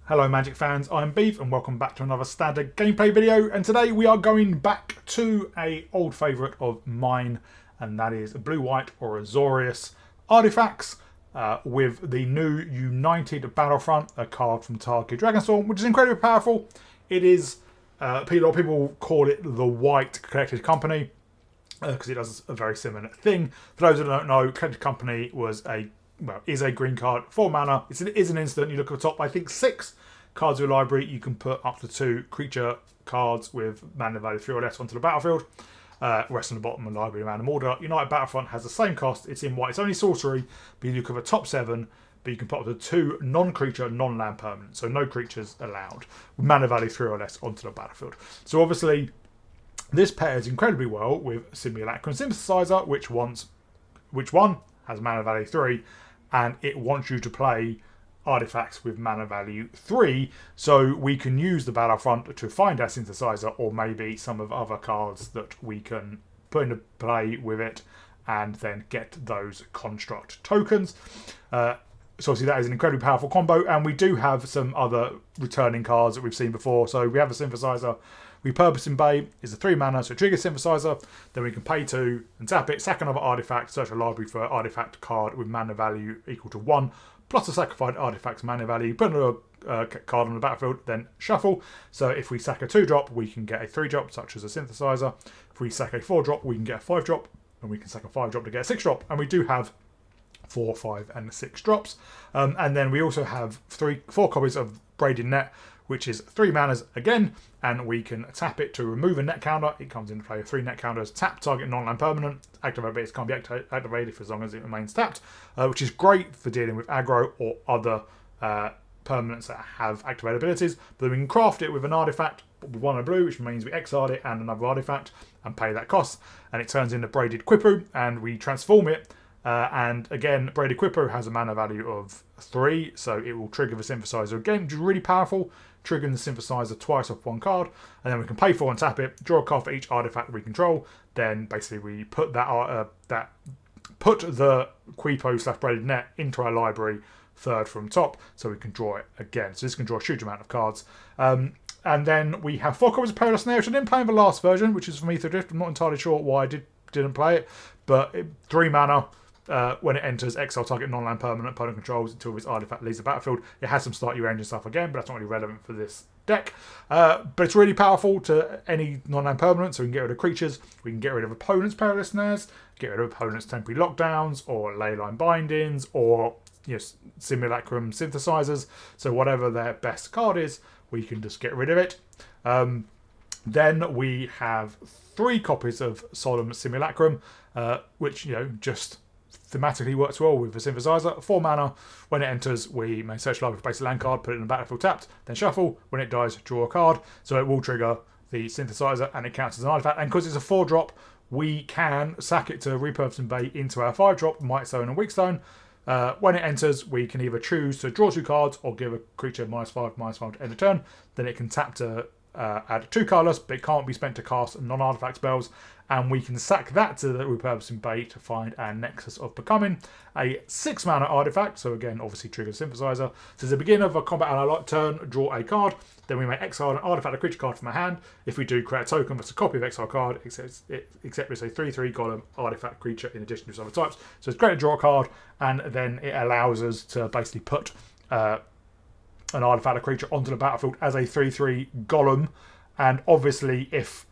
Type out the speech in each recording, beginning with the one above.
Hello Magic fans, I'm Beef and welcome back to another standard gameplay video, and today we are going back to a old favourite of mine, and that is blue-white or Azorius artifacts with the new United Battlefront, a card from Tarkir Dragonstorm, which is incredibly powerful. It is, a lot of people call it the White Collected Company because it does a very similar thing. For those who don't know, Collected Company is a green card, 4 mana. It is an instant. You look at the top, I think 6 cards in your library. You can put up to 2 creature cards with mana value 3 or less onto the battlefield. Rest on the bottom of the library random order. United Battlefront has the same cost. It's in white. It's only sorcery, but you look at the top 7, but you can put up to 2 non-creature, non-land permanents. So no creatures allowed with mana value 3 or less onto the battlefield. So obviously, this pairs incredibly well with Simulacrum Synthesizer, which one has mana value 3, and it wants you to play artifacts with mana value 3, so we can use the Battlefront to find our Synthesizer, or maybe some of other cards that we can put into play with it and then get those construct tokens. So obviously that is an incredibly powerful combo, and we do have some other returning cards that we've seen before. So we have a Synthesizer. Repurposing Bay is a 3 mana, so it triggers Synthesizer. Then we can pay 2 and tap it, sack another artifact, search a library for an artifact card with mana value equal to 1, plus a sacrificed artifact's mana value, put another card on the battlefield, then shuffle. So if we sack a 2-drop, we can get a 3-drop, such as a Synthesizer. If we sack a 4-drop, we can get a 5-drop, and we can sack a 5-drop to get a 6-drop. And we do have 4, 5, and 6 drops. And then we also have 4 copies of Braided Net, which is 3 manas again, and we can tap it to remove a net counter. It comes into play with 3 net counters. Tap target non-land permanent. Activate abilities can't be activated for as long as it remains tapped, which is great for dealing with aggro or other permanents that have activated abilities. But then we can craft it with an artifact with 1 and blue, which means we exile it and another artifact and pay that cost, and it turns into Braided Quipu, and we transform it. And again, Braided Quipu has a mana value of 3, so it will trigger the Synthesizer again, which is really powerful, triggering the Synthesizer twice off 1 card. And then we can pay 4 and tap it, draw a card for each artifact we control. Then basically we put put the Quipu / Braided Net into our library, 3rd from top, so we can draw it again. So this can draw a huge amount of cards. And then we have 4 copies of Perilous Snare, which I didn't play in the last version, which is from Ether Drift. I'm not entirely sure why I didn't play it, but 3 mana. When it enters, exile target non-land permanent opponent controls until this artifact leaves the battlefield. It has some start your engine stuff again, but that's not really relevant for this deck. But it's really powerful to any non-land permanent, so we can get rid of creatures, we can get rid of opponents' Perilous Snares, get rid of opponents' temporary lockdowns, or leyline bindings, or Simulacrum Synthesizers. So whatever their best card is, we can just get rid of it. Then we have 3 copies of Solemn Simulacrum, which just thematically works well with the Synthesizer. 4 mana. When it enters, we may search library for basic land card, put it in the battlefield tapped, then shuffle. When it dies, draw a card. So it will trigger the Synthesizer, and it counts as an artifact. And because it's a 4-drop, we can sack it to Repurposing Bay into our 5-drop, Might Stone and Weak Stone. When it enters, we can either choose to draw 2 cards or give a creature -5/-5 to end the turn. Then it can tap to add 2 colours, but it can't be spent to cast non-artifact spells, and we can sack that to the Repurposing Bay to find our Nexus of Becoming, a 6 mana artifact. So again, obviously triggers Synthesizer. So at the beginning of a combat ally turn, draw a card. Then we may exile an artifact or creature card from our hand. If we do, create a token that's a copy of exile card, except it's a 3/3 column artifact creature in addition to its other types. So it's great to draw a card, and then it allows us to basically put an artifact or creature onto the battlefield as a 3/3 golem. And obviously, if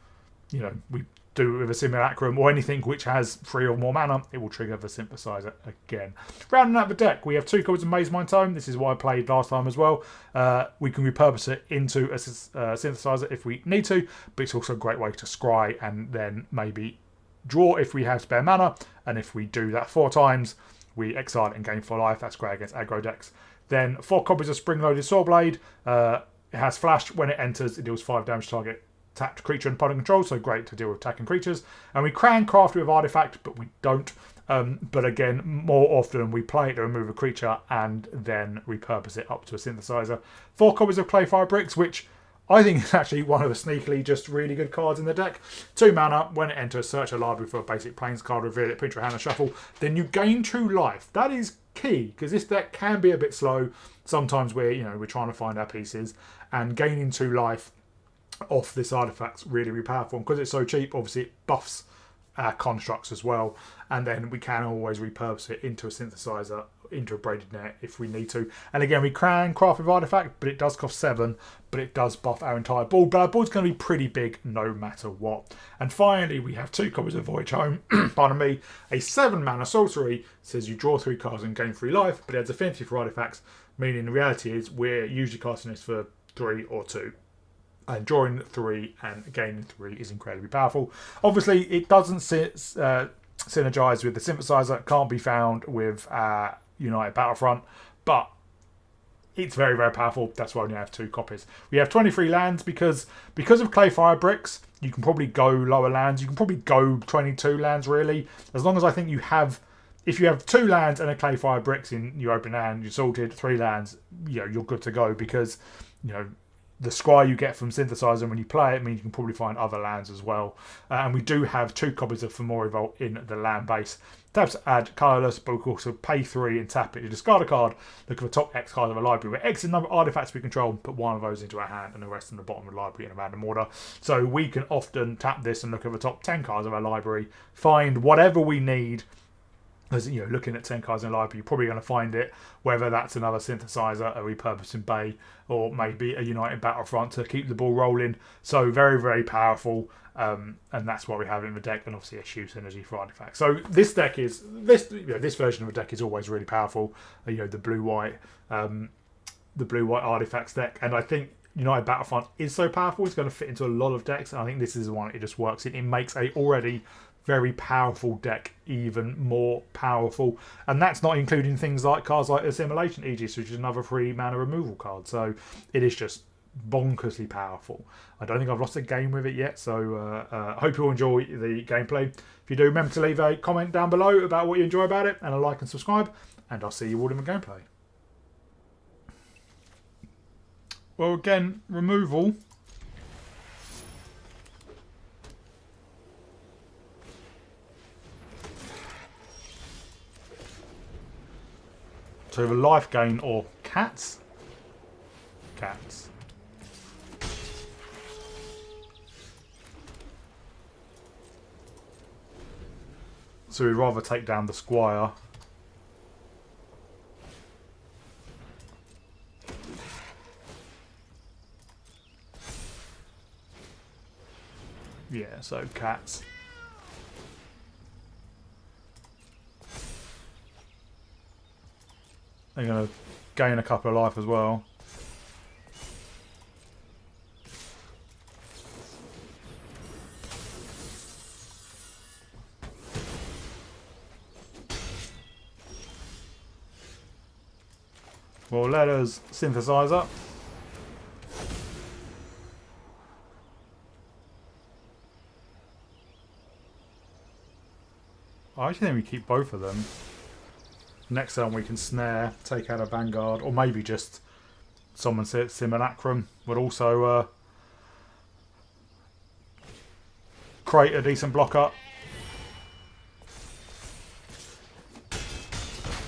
we do it with a Simulacrum or anything which has 3 or more mana, it will trigger the Synthesizer again. Rounding out the deck, we have 2 copies of Maze Mind Tome. This is what I played last time as well. We can repurpose it into a Synthesizer if we need to, but it's also a great way to scry and then maybe draw if we have spare mana. And if we do that 4 times, we exile it and gain 4 life. That's great against aggro decks. Then 4 copies of Spring-Loaded Sawblade. It has flash. When it enters, it deals 5 damage to target tapped creature and opponent control, so great to deal with attacking creatures. And we can craft it with artifact, but we don't. But again, more often we play it to remove a creature and then repurpose it up to a Synthesizer. 4 copies of Clayfire Bricks, which I think it's actually one of the sneakily just really good cards in the deck. 2 mana, when it enters, search a library for a basic plains card, reveal it, put your hand and shuffle. Then you gain 2 life. That is key, because this deck can be a bit slow. Sometimes we're trying to find our pieces, and gaining 2 life off this artifact's really, really powerful. And because it's so cheap, obviously it buffs our constructs as well, and then we can always repurpose it into a synthesizer, into a braided net if we need to. And again, we can craft with artifact, but it does cost 7, but it does buff our entire board. But our board's going to be pretty big no matter what. And finally, we have 2 copies of Voyage Home. Pardon me. A 7 mana sorcery says you draw 3 cards and gain 3 life, but it has affinity for artifacts, meaning the reality is we're usually casting this for 3 or 2. And drawing 3 and gaining 3 is incredibly powerful. Obviously, it doesn't synergize with the Synthesizer. It can't be found with United Battlefront, but it's very, very powerful. That's why we only have 2 copies. We have 23 lands because of Clay Fire Bricks. You can probably go lower lands. You can probably go 22 lands, really. As long as I think you have... If you have 2 lands and a Clay Fire Bricks in your open hand, you're sorted. 3 lands, you're good to go, because, the scry you get from Synthesizer when you play it means you can probably find other lands as well. And we do have 2 copies of Fomori Vault in the land base. Taps add colourless, but we can also pay 3 and tap it to discard a card. Look for the top X card of a library, where X is the number of artifacts we control, put 1 of those into our hand and the rest in the bottom of the library in a random order. So we can often tap this and look at the top 10 cards of our library, find whatever we need. As looking at 10 cards in a library, you're probably going to find it, whether that's another Synthesizer, a repurposing bay, or maybe a United Battlefront to keep the ball rolling. So very, very powerful, and that's why we have it in the deck, and obviously a shoe synergy for artifacts. So this deck is this version of the deck is always really powerful. The blue-white artifacts deck, and I think United Battlefront is so powerful, it's going to fit into a lot of decks, and I think this is the one it just works in. It makes a already very powerful deck even more powerful, and that's not including things like cards like Assimilation Aegis, which is another 3 mana removal card. So it is just bonkersly powerful. I don't think I've lost a game with it yet, so I hope you'll enjoy the gameplay. If you do, remember to leave a comment down below about what you enjoy about it, and a like and subscribe, and I'll see you all in the gameplay. Well, again, removal. So the life gain or cats? Cats. So we'd rather take down the squire. Yeah, so cats. They're going to gain a couple of life as well. Well, let us Synthesizer. I actually think we keep both of them. Next turn we can snare, take out a Vanguard, or maybe just someone said Simulacrum would also create a decent blocker.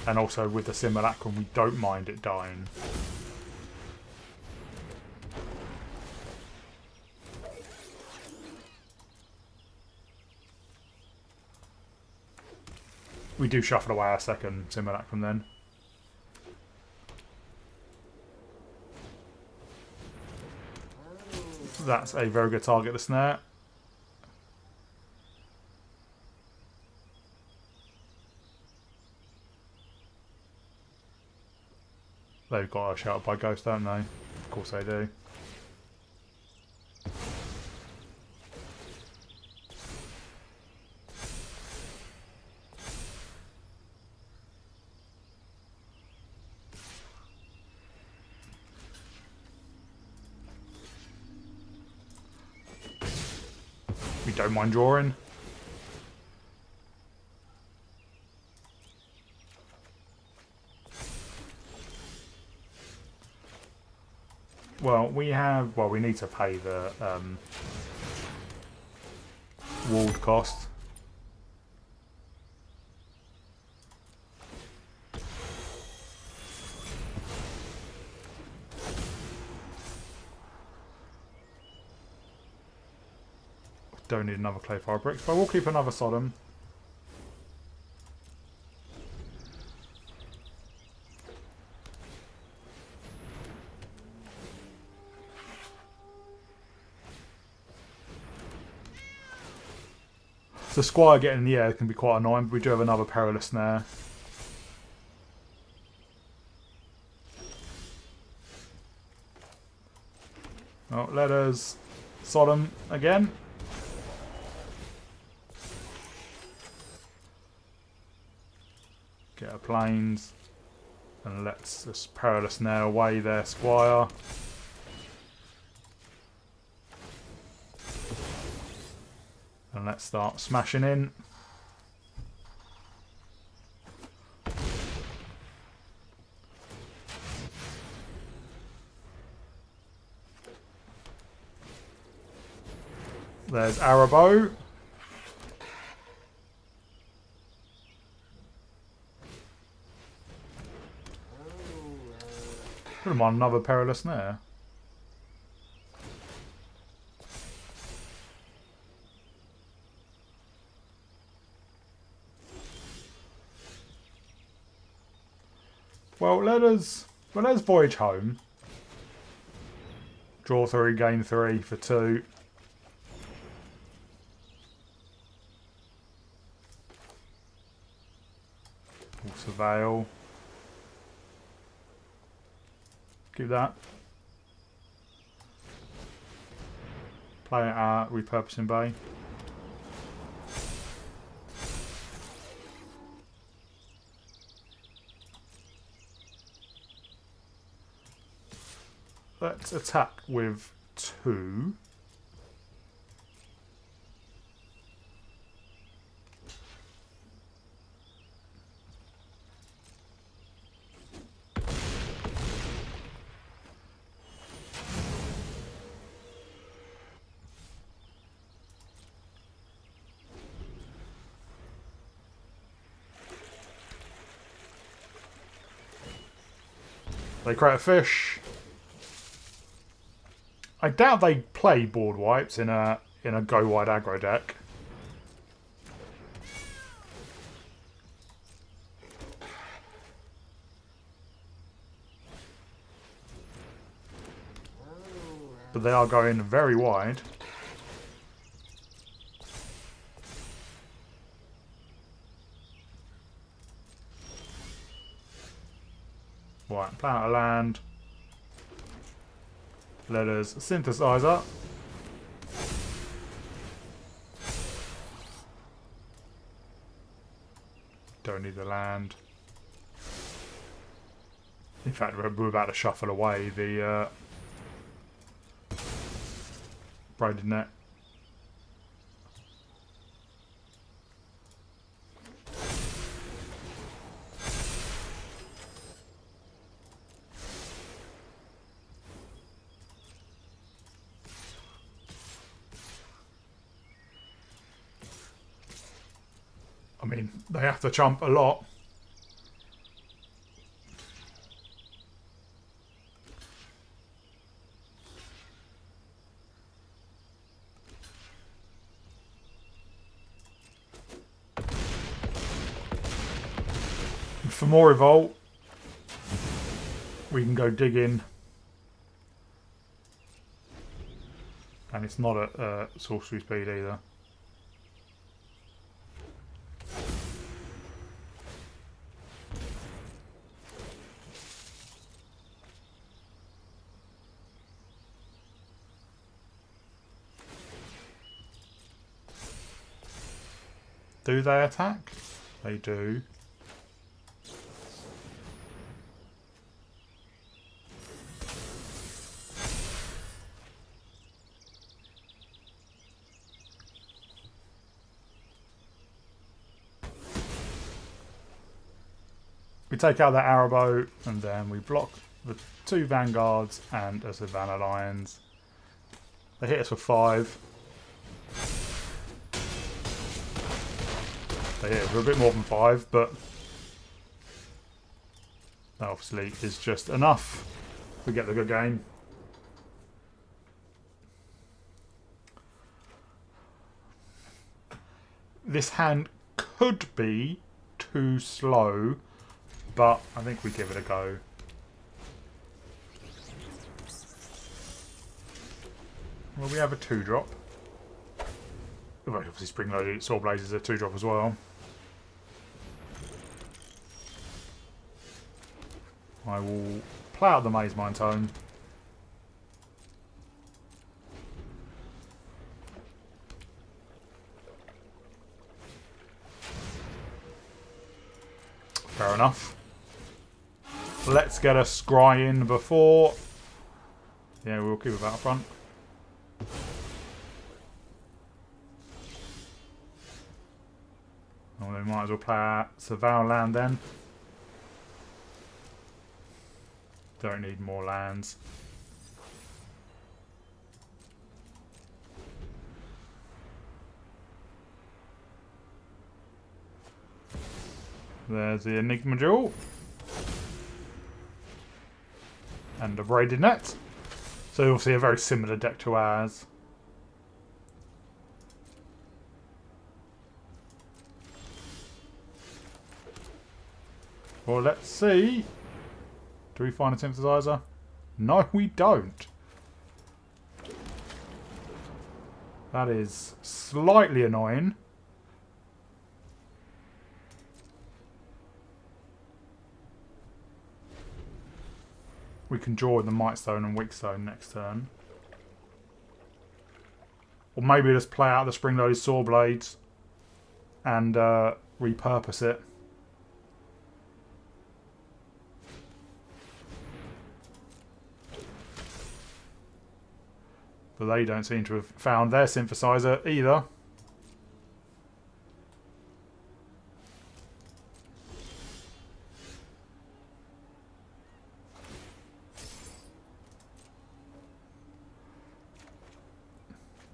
And also with the Simulacrum we don't mind it dying. We do shuffle away our second Simulacrum then. That's a very good target, the snare. They've got a shout by Ghost, don't they? Of course they do. We don't mind drawing. Well, we have... Well, we need to pay the walled cost. Don't need another clay fire bricks, but we'll keep another Sodom. The Squire getting in the air can be quite annoying, but we do have another Perilous Snare. Oh, let us Sodom again. Get our planes and let's just Perilous Snare away their Squire. And let's start smashing in. There's Arabo. Put him on another Perilous Snare. Well, let's voyage home. Draw 3, gain 3 for 2. We'll surveil. Keep that. Play it at repurposing bay. Let's attack with 2. They create a fish. I doubt they play board wipes in a go wide aggro deck. But they are going very wide. Right, plan out a land. Let us Synthesizer. Don't need the land. In fact, we're about to shuffle away the braided net. I mean, they have to chump a lot. For more revolt, we can go digging. And it's not at sorcery speed either. Do they attack? They do. We take out that arrow bow and then we block the 2 Vanguards and a Savannah Lions. They hit us for 5. They hit us for a bit more than 5, but that obviously is just enough to get the good game. This hand could be too slow, but I think we give it a go. Well, we have a 2-drop. Obviously, Spring-Loaded Sword Blaze is a 2-drop as well. I will play out the Maze Mine Tome. Fair enough. Let's get a scry in before. Yeah, we'll keep a Battlefront. Oh, they might as well play out Savannah Land then. Don't need more lands. There's the Enigma Jewel. And a Braided Net. So you'll see a very similar deck to ours. Well, let's see. Do we find a Synthesizer? No, we don't. That is slightly annoying. We can draw in the Might Stone and Weak Stone next turn. Or maybe just play out the Spring-Loaded Sword Blades and repurpose it. But they don't seem to have found their Synthesizer either.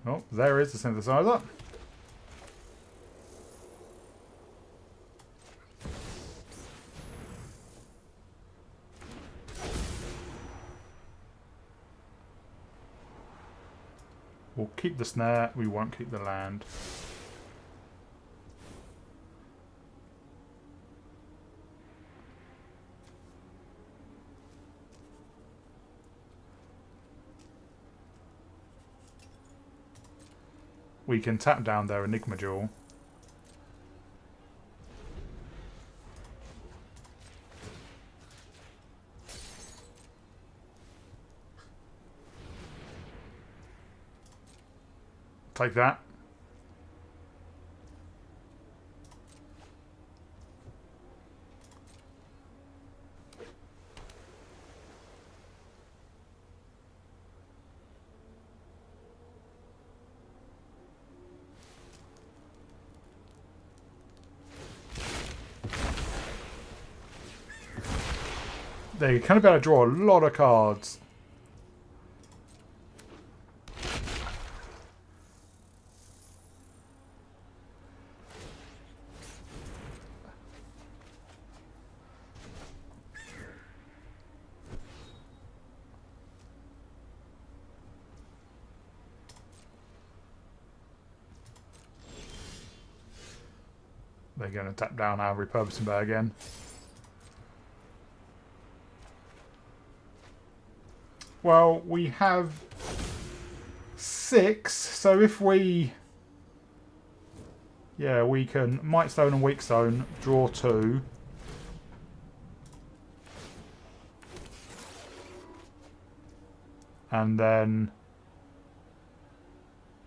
Oh, there is the Synthesizer. We'll keep the snare, we won't keep the land. We can tap down their Enigma Jewel. Take that. There, you kind of better draw a lot of cards. They're going to tap down our repurposing bay again. Well, we have 6, so if we... Yeah, we can Might Stone and Weak Stone, draw 2. And then...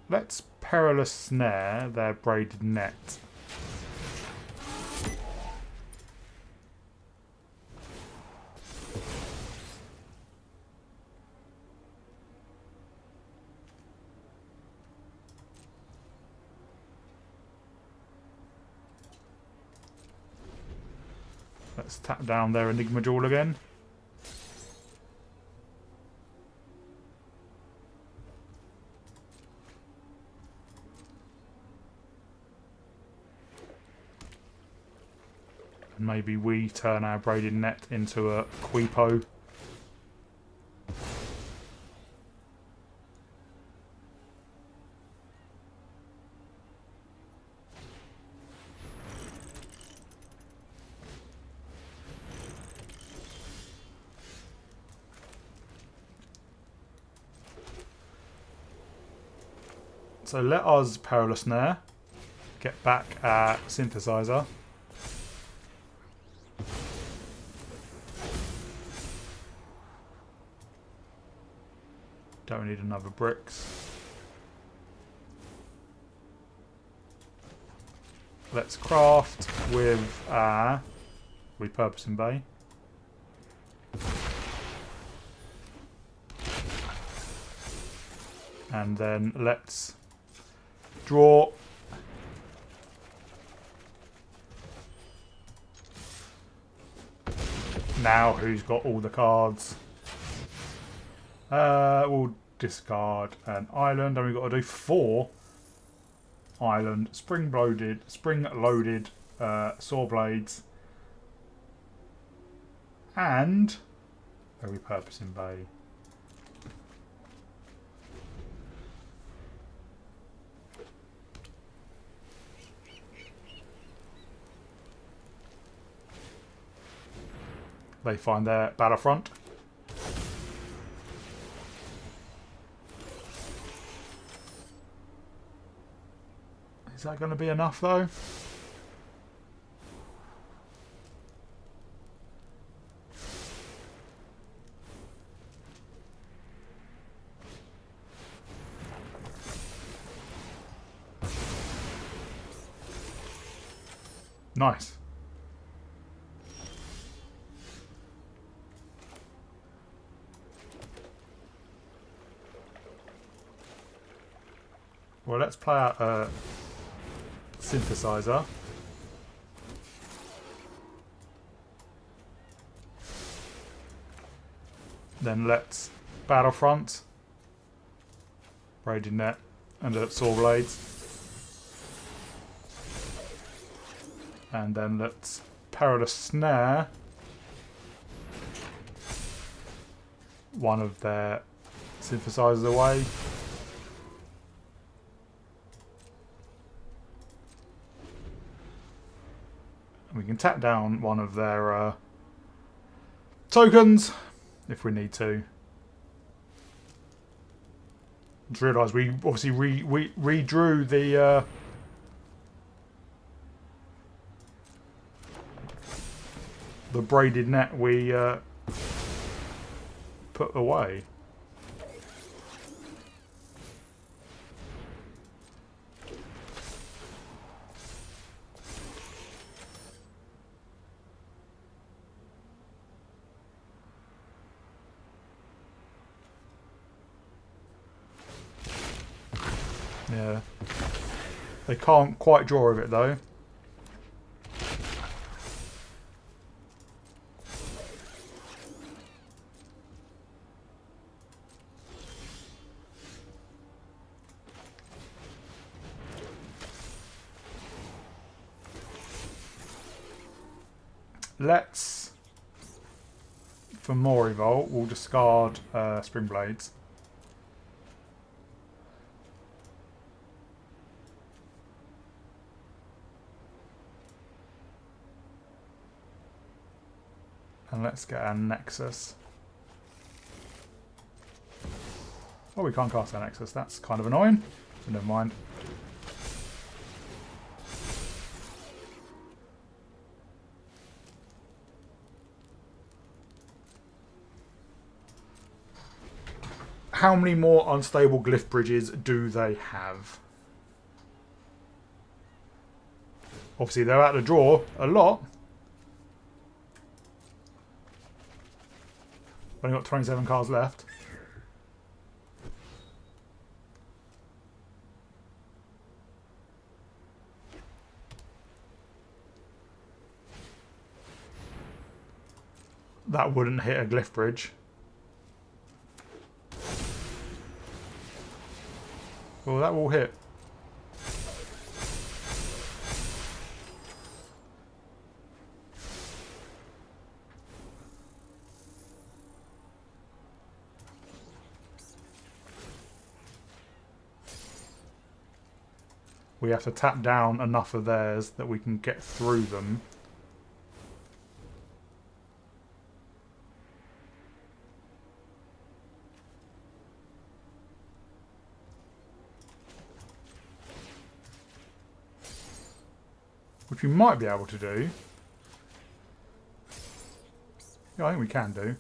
Let's Perilous Snare their Braided Net. Let's tap down their Enigma Jewel again. And maybe we turn our braided net into a Quipo. So let us Perilous Snare, get back our Synthesizer. Don't need another bricks. Let's craft with our Repurposing Bay. And then let's draw. Now who's got all the cards? We'll discard an island, and we've got to do 4 island spring-loaded saw blades and a Repurposing Bay. They find their Battlefront. Is that going to be enough though? Nice. Well, let's play out a Synthesizer. Then let's Battlefront, Braided Net, and Saw Blades. And then let's Perilous Snare one of their Synthesizers away. We can tap down one of their tokens if we need to. Just realised we obviously redrew the braided net we put away. Yeah, they can't quite draw of it though. Let's, for more revolt, we'll discard Spring Blades. And let's get our Nexus. Oh, we can't cast our Nexus. That's kind of annoying. But never mind. How many more unstable glyph bridges do they have? Obviously, they're out to draw a lot. Only got 27 cards left. That wouldn't hit a glyph bridge. Well, that will hit. We have to tap down enough of theirs that we can get through them. Which we might be able to do. Yeah, I think we can do.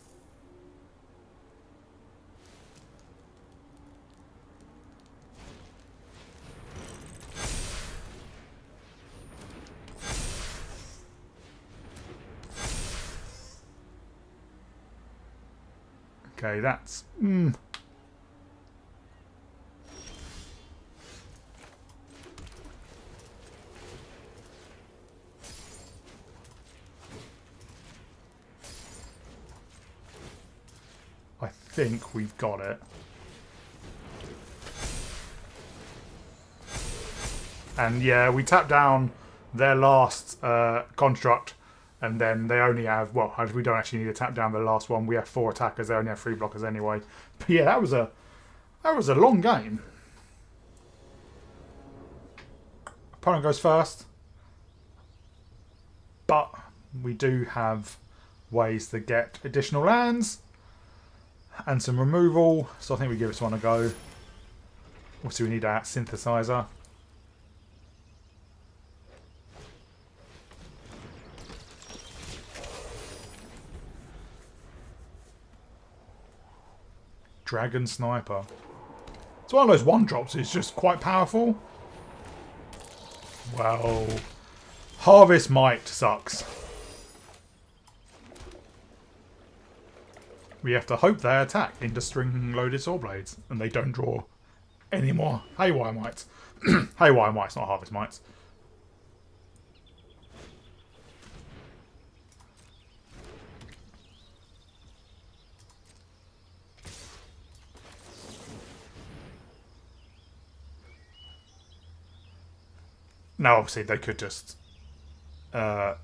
Okay, that's... I think we've got it. And yeah, we tap down their last construct, and then they only have, well, we don't actually need to tap down the last one. We have 4 attackers, they only have 3 blockers anyway. But yeah, that was a long game. Opponent goes first. But we do have ways to get additional lands and some removal, so I think we give this one a go. Obviously we need our Synthesizer. Dragon Sniper. It's one of those one-drops, it's just quite powerful. Well, Harvest Might sucks. We have to hope they attack into string-loaded Saw Blades, and they don't draw any more Haywire Mites. Haywire Mites, not Harvest Mites. Now, obviously, they could just sack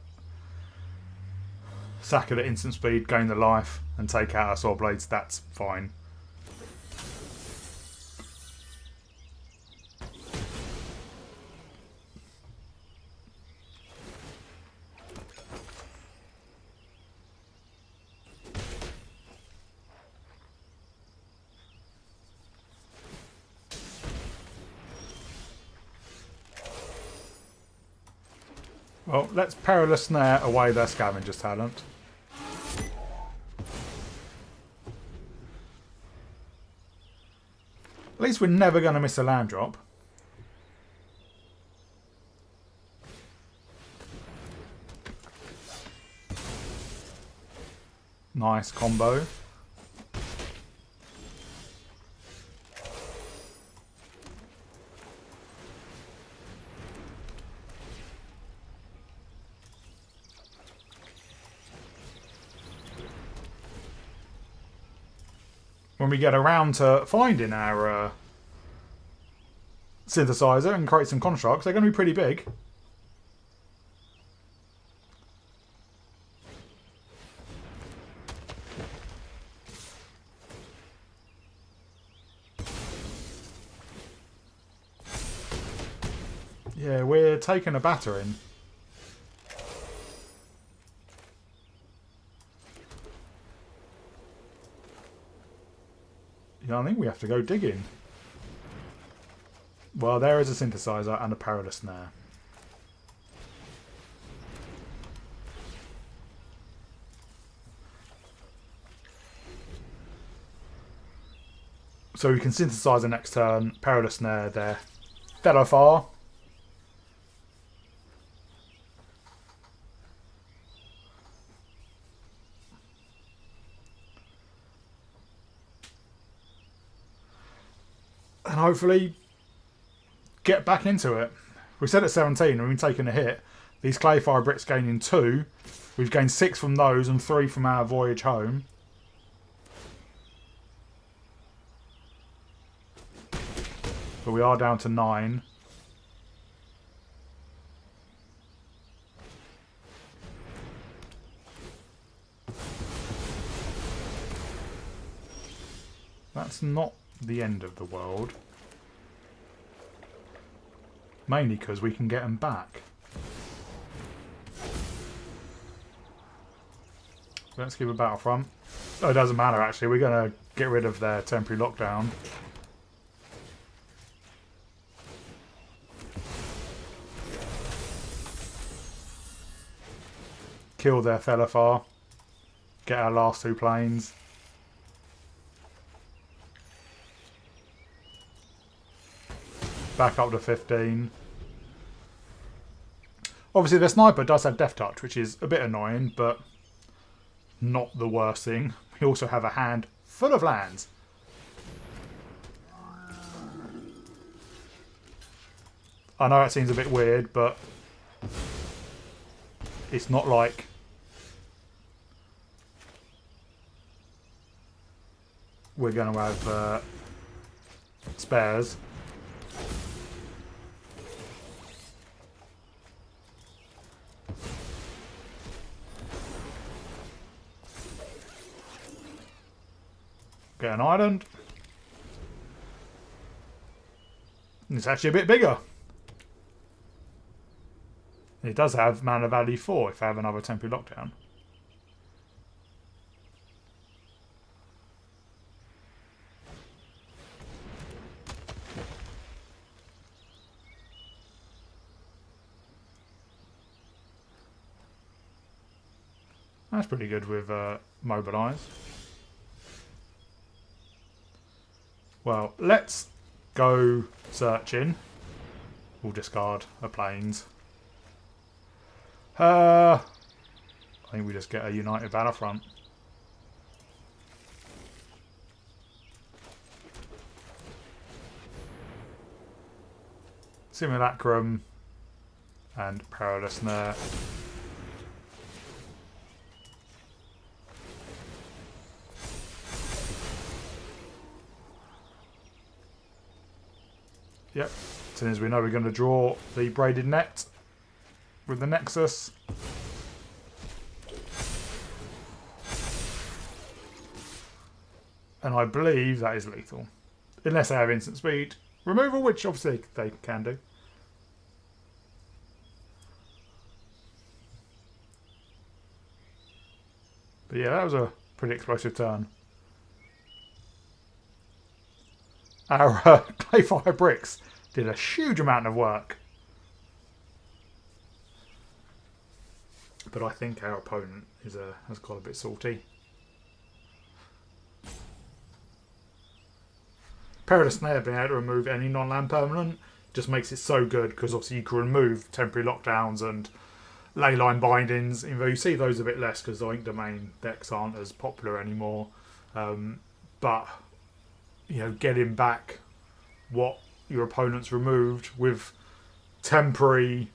it at instant speed, gain the life, and take out our Saw Blades. That's fine. Well, let's Perilous Snare away their Scavenger's Talent. At least we're never going to miss a land drop. Nice combo. When we get around to finding our Synthesizer and create some constructs, they're going to be pretty big. Yeah, we're taking a battering. Yeah, I think we have to go digging. Well, there is a Synthesizer and a Perilous Snare. So we can Synthesizer next turn, Perilous Snare there. Felofar. And hopefully get back into it. We said at 17, we've been taking a hit. These Clayfire bricks gaining 2. We've gained 6 from those and 3 from our voyage home. But we are down to 9. That's not the end of the world. Mainly because we can get them back. Let's give a Battlefront. Oh, it doesn't matter actually. We're going to get rid of their temporary lockdown. Kill their Felafar. Get our last 2 planes. Back up to 15. Obviously the sniper does have death touch, which is a bit annoying, but not the worst thing. We also have a hand full of lands. I know it seems a bit weird, but it's not like we're going to have spares. Get an island. It's actually a bit bigger. It does have mana value 4 if I have another temporary lockdown. That's pretty good with mobilise. Well, let's go searching. We'll discard a planes. I think we just get a United Battlefront. Simulacrum and Perilous Snare. Yep, as soon as we know we're going to draw the braided net with the Nexus. And I believe that is lethal. Unless they have instant speed removal, which obviously they can do. But yeah, that was a pretty explosive turn. Our Clayfire bricks did a huge amount of work. But I think our opponent has got a bit salty. Perilous Snare being able to remove any non-land permanent just makes it so good, because obviously you can remove temporary lockdowns and leyline bindings, even though you see those a bit less because I think domain decks aren't as popular anymore. But you know, getting back what your opponent's removed with temporary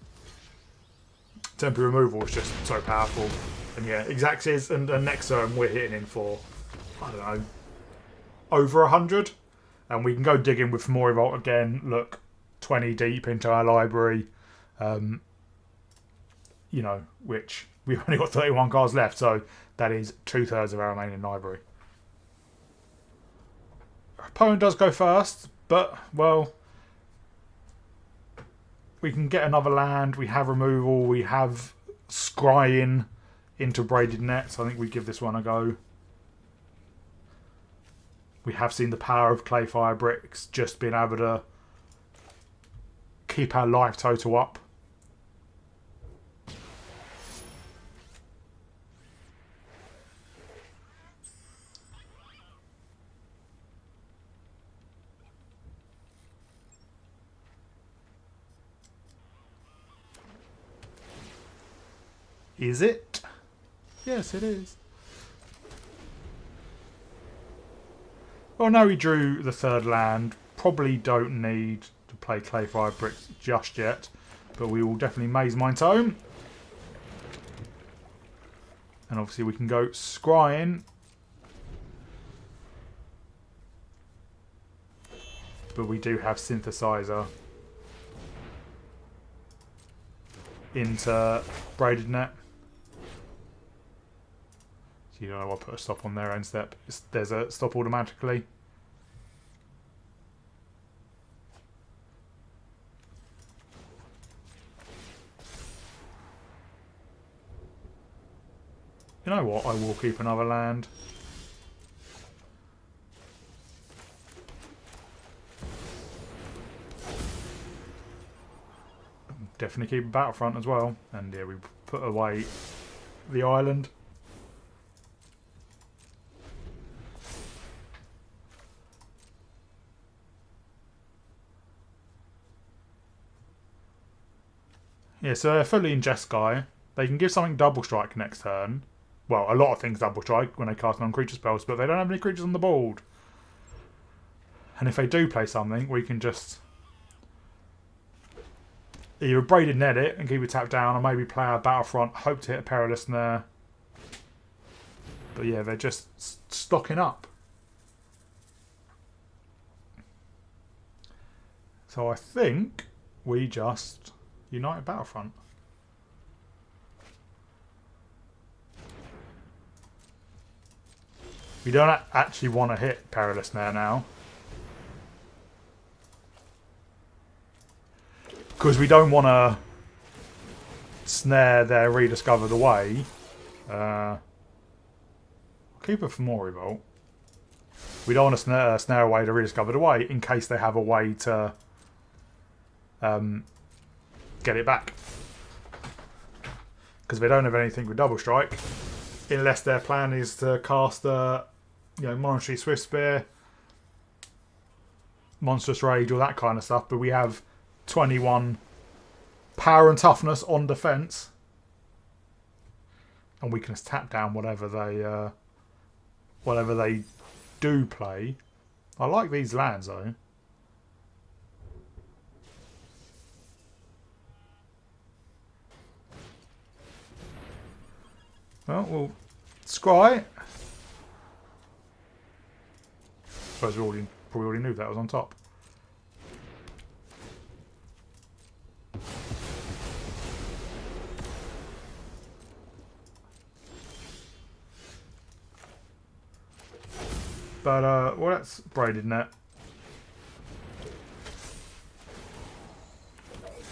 removal is just so powerful. And yeah, Exacxes and next turn we're hitting in for, I don't know, over 100. And we can go digging with more Revolt again. Look, 20 deep into our library. You know, which we've only got 31 cards left, so that is 2/3 of our remaining library. Our opponent does go first, but, well, we can get another land. We have removal. We have scrying into braided net, so I think we give this one a go. We have seen the power of Clayfire bricks just being able to keep our life total up. Is it? Yes, it is. Well, now we drew the third land. Probably don't need to play Clayfire bricks just yet, but we will definitely Maze Mine Tome. And obviously we can go scrying. But we do have Synthesizer into braided net. So you know, I'll put a stop on their end step. There's a stop automatically. You know what? I will keep another land. Definitely keep a Battlefront as well. And yeah, we put away the island. Yeah, so they're fully in Jeskai. They can give something double strike next turn. Well, a lot of things double strike when they cast non-creature spells, but they don't have any creatures on the board. And if they do play something, we can just either Braided Net it and keep it tapped down, or maybe play our Battlefront, hope to hit a Perilous Snare. But yeah, they're just stocking up. So I think we just United Battlefront. We don't actually want to hit Perilous Snare now, because we don't want to snare their Rediscovered Away. I'll keep it for more Revolt. We don't want to snare away the Rediscovered Away in case they have a way to get it back. Because they don't have anything with Double Strike, unless their plan is to cast a Monetary Swift Spear, Monstrous Rage, all that kind of stuff. But we have 21 power and toughness on defense, and we can tap down whatever they do play. I like these lands though. Well, we'll scry. Suppose we probably already knew that was on top. But well, that's Braided Net.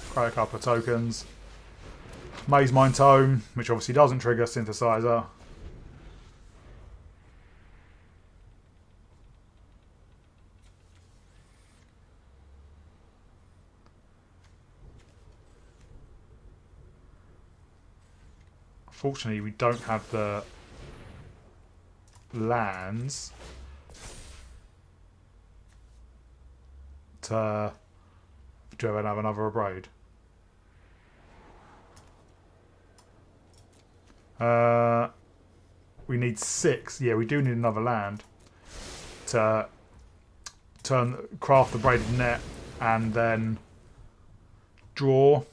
Create a couple of tokens. Maze Mine Tome, which obviously doesn't trigger Synthesizer. Fortunately, we don't have the lands to have another Abrade. We need 6. Yeah, we do need another land to craft the Braided Net and then draw.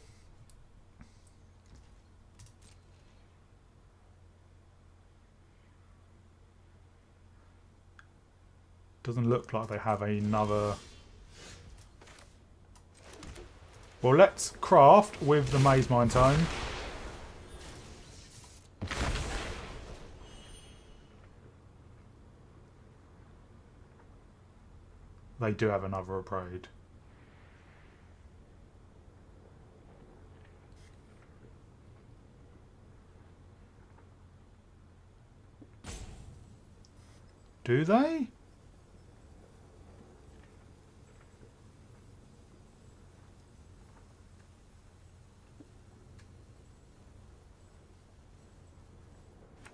Doesn't look like they have another. Well, let's craft with the Maze Mine Tome. They do have another Abrade. Do they?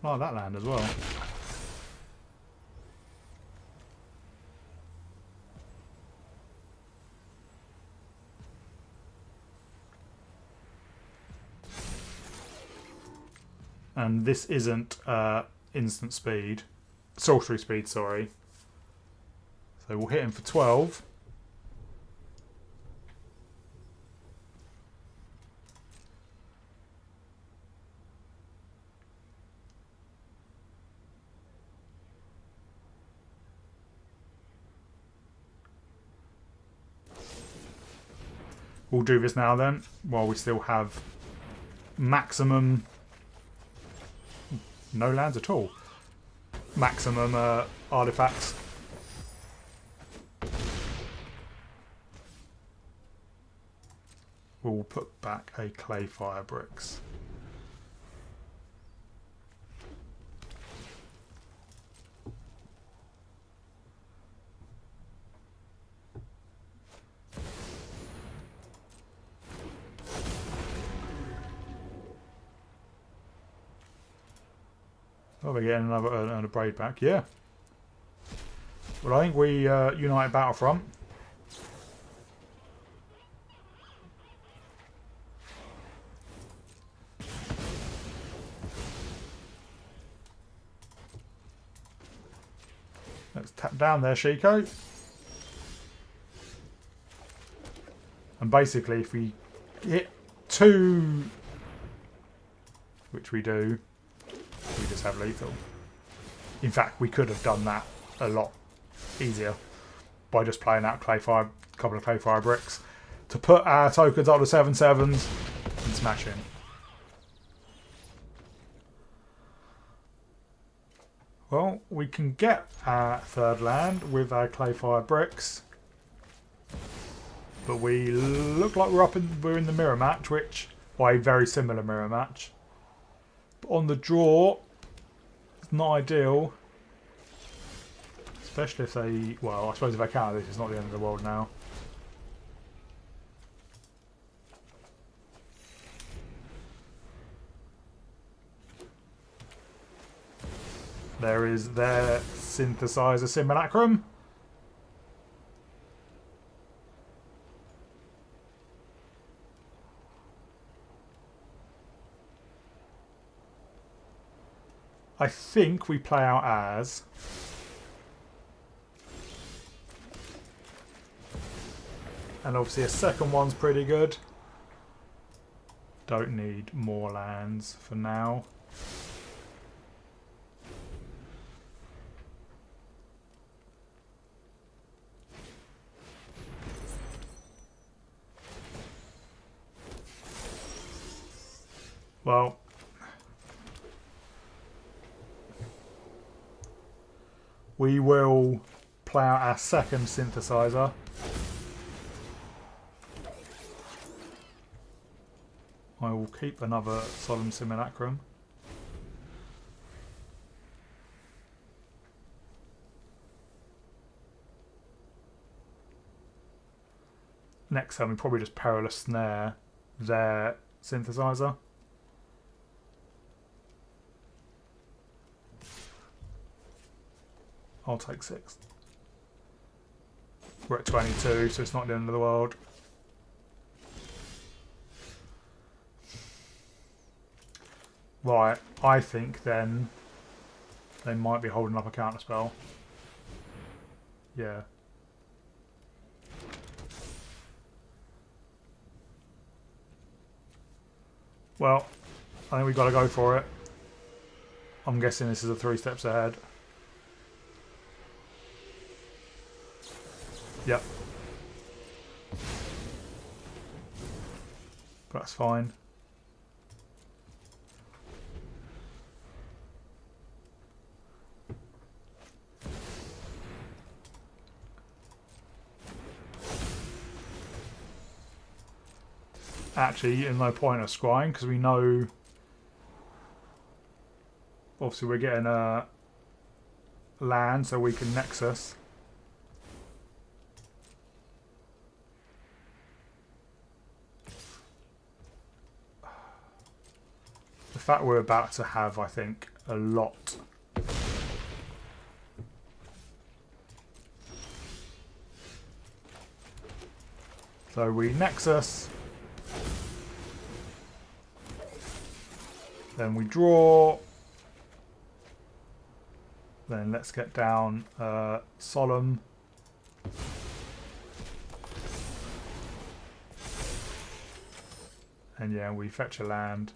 Oh, that land as well. And this isn't instant speed. Sorcery speed, sorry. So we'll hit him for 12. We'll do this now then, while we still have maximum... No lands at all. Maximum artifacts. We'll put back a Clay Fire Bricks. Oh, we're getting another braid back. Yeah. Well, I think we unite Battlefront. Let's tap down there, Shiko. And basically, if we hit 2, which we do, we just have lethal. In fact, we could have done that a lot easier by just playing out a couple of clay fire bricks to put our tokens up to 7/7s and smash in. Well, we can get our third land with our clay fire bricks, but we look like we're in the mirror match, which, or a very similar mirror match. But on the draw, it's not ideal, especially if they. Well, I suppose if they counter this, it's not the end of the world now. There is their Synthesizer Simulacrum. I think we play out as and obviously a second one's pretty good. Don't need more lands for now. Well, we will play out our second Synthesizer. I will keep another Solemn Simulacrum. Next time we probably just Perilous Snare their Synthesizer. I'll take 6. We're at 22, so it's not the end of the world. Right, I think then they might be holding up a counterspell. Yeah. Well, I think we've got to go for it. I'm guessing this is a 3 steps ahead. Yep. That's fine. Actually, in no point of scrying because we know obviously we're getting a land so we can Nexus. The fact we're about to have, I think, a lot. So we Nexus. Then we draw. Then let's get down Solemn. And yeah, we fetch a land.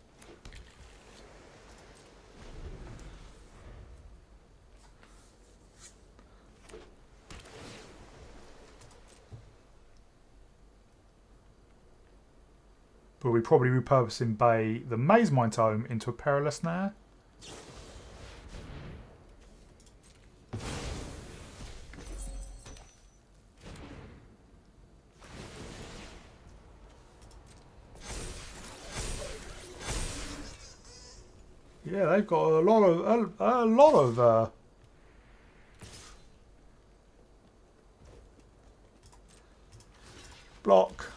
But we probably repurposing Bay the Maze Mine Tome into a Perilous Snare. Yeah, they've got a lot of block.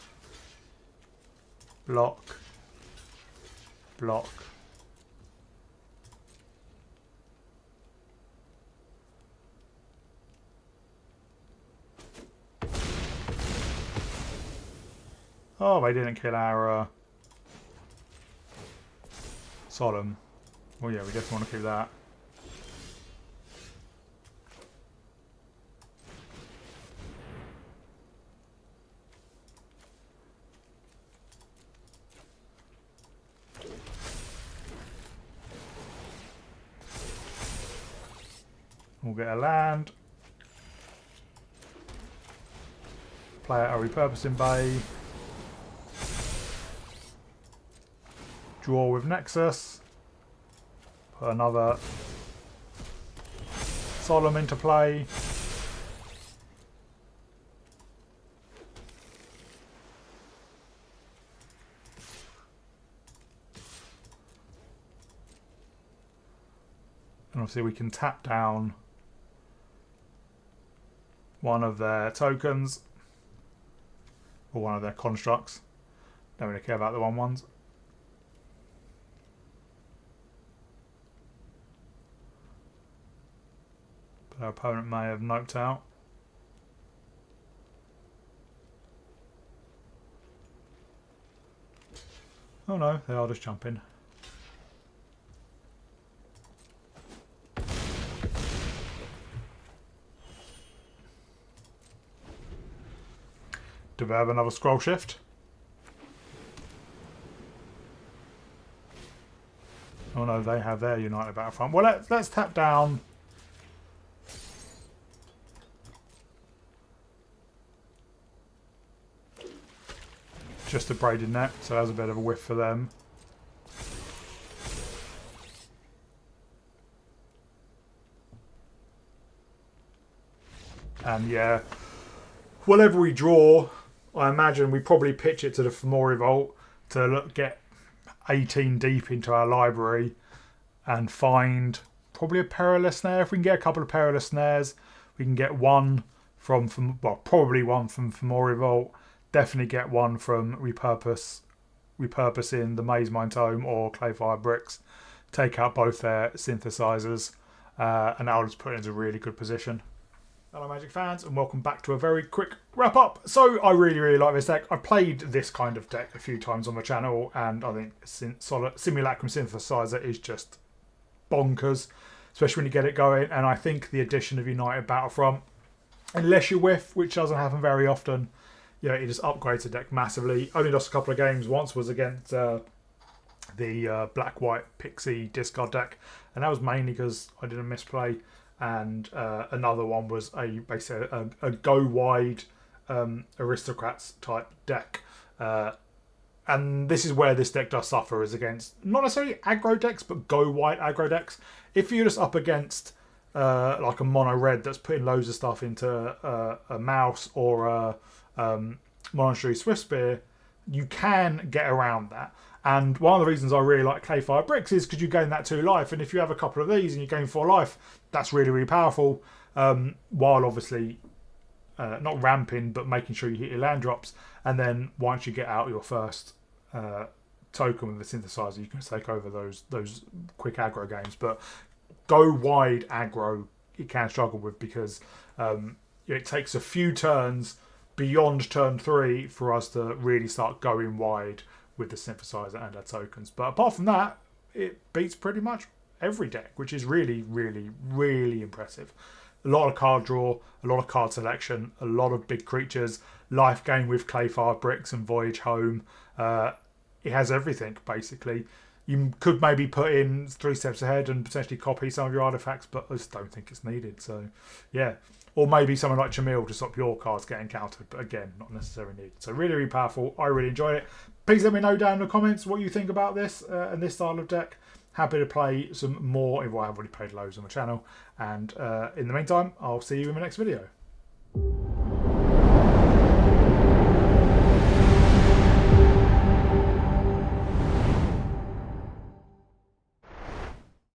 Block, block. Oh, they didn't kill our Solemn. Well, yeah, we definitely want to keep that. We'll get a land. Play out a repurposing bay. Draw with Nexus. Put another Solemn into play. And obviously we can tap down one of their tokens or one of their constructs. Don't really care about the 1/1s. But our opponent may have noped out. Oh no, they are just jumping. Do we have another scroll shift? Oh no, they have their United Battlefront. Well, let's tap down. Just a braided net, so that was a bit of a whiff for them. And yeah, whatever we draw, I imagine we probably pitch it to the Fomori Vault to get 18 deep into our library and find probably a perilous snare. If we can get a couple of perilous snares, we can get one from well, probably one from Fomori Vault. Definitely get one from repurposing the Maze Mine Tome or Clayfire Bricks. Take out both their synthesizers, and that'll just put it into a really good position. Hello Magic fans, and welcome back to a very quick wrap up. So I really like this deck. I've played this kind of deck a few times on the channel, and I think Simulacrum Synthesizer is just bonkers, especially when you get it going. And I think the addition of United Battlefront, unless you whiff, which doesn't happen very often, you know, it just upgrades the deck massively. Only lost a couple of games. Once was against the black-white Pixie discard deck, and that was mainly because I did a misplay. And another one was basically a go wide aristocrats type deck, and this is where this deck does suffer, is against not necessarily aggro decks but go wide aggro decks. If you're just up against like a mono red that's putting loads of stuff into a mouse or a monastery Swiftspear, you can get around that. And one of the reasons I really like Clayfire Bricks is because you gain that 2 life, and if you have a couple of these and you gain 4 life, that's really powerful, while obviously not ramping but making sure you hit your land drops. And then once you get out your first token with the synthesizer, you can take over those quick aggro games. But go wide aggro it can struggle with, because it takes a few turns beyond turn 3 for us to really start going wide with the synthesizer and our tokens. But apart from that, it beats pretty much every deck, which is really impressive. A lot of card draw, a lot of card selection, a lot of big creatures, life gain with Clayfire Bricks and Voyage Home. It has everything, basically. You could maybe put in 3 steps ahead and potentially copy some of your artifacts, but I just don't think it's needed. So, yeah. Or maybe someone like Chamil to stop your cards getting countered, but again, not necessarily needed. So really powerful. I really enjoy it. Please let me know down in the comments what you think about this and this style of deck. Happy to play some more, if I have already played loads on the channel. And in the meantime, I'll see you in the next video.